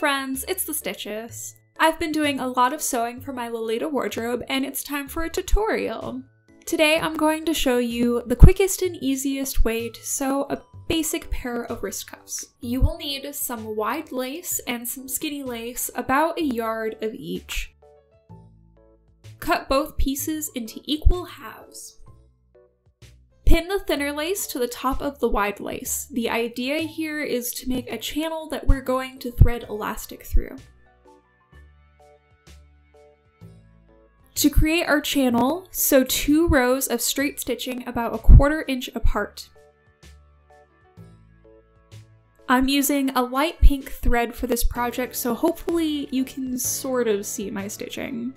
friends, it's the Stitches. I've been doing a lot of sewing for my Lolita wardrobe and it's time for a tutorial. Today I'm going to show you the quickest and easiest way to sew a basic pair of wrist cuffs. You will need some wide lace and some skinny lace, about a yard of each. Cut both pieces into equal halves. Pin the thinner lace to the top of the wide lace. The idea here is to make a channel that we're going to thread elastic through. To create our channel, sew 2 rows of straight stitching about 1/4 inch apart. I'm using a light pink thread for this project, so hopefully you can sort of see my stitching.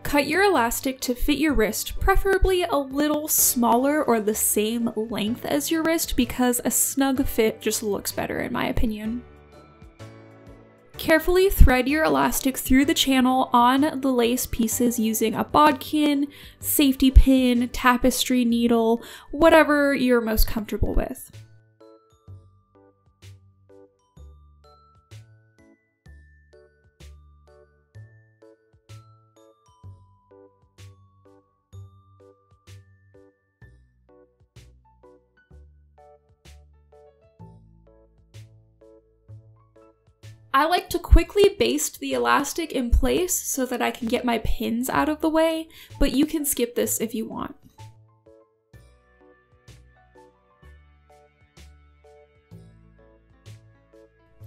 Cut your elastic to fit your wrist, preferably a little smaller or the same length as your wrist because a snug fit just looks better in my opinion. Carefully thread your elastic through the channel on the lace pieces using a bodkin, safety pin, tapestry needle, whatever you're most comfortable with. I like to quickly baste the elastic in place so that I can get my pins out of the way, but you can skip this if you want.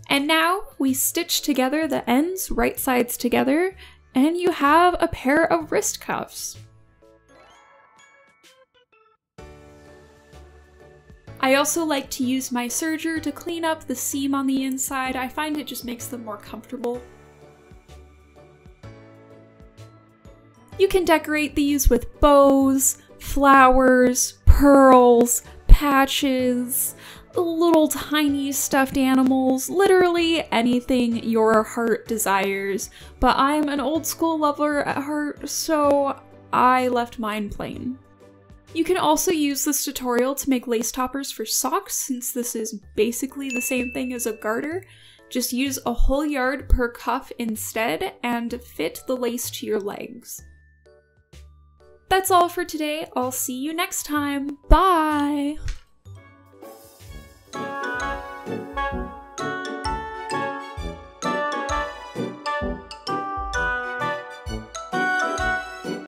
And now we stitch together the ends, right sides together, and you have a pair of wrist cuffs. I also like to use my serger to clean up the seam on the inside. I find it just makes them more comfortable. You can decorate these with bows, flowers, pearls, patches, little tiny stuffed animals, literally anything your heart desires. But I'm an old school lover at heart, so I left mine plain. You can also use this tutorial to make lace toppers for socks, since this is basically the same thing as a garter. Just use a whole yard per cuff instead and fit the lace to your legs. That's all for today. I'll see you next time. Bye!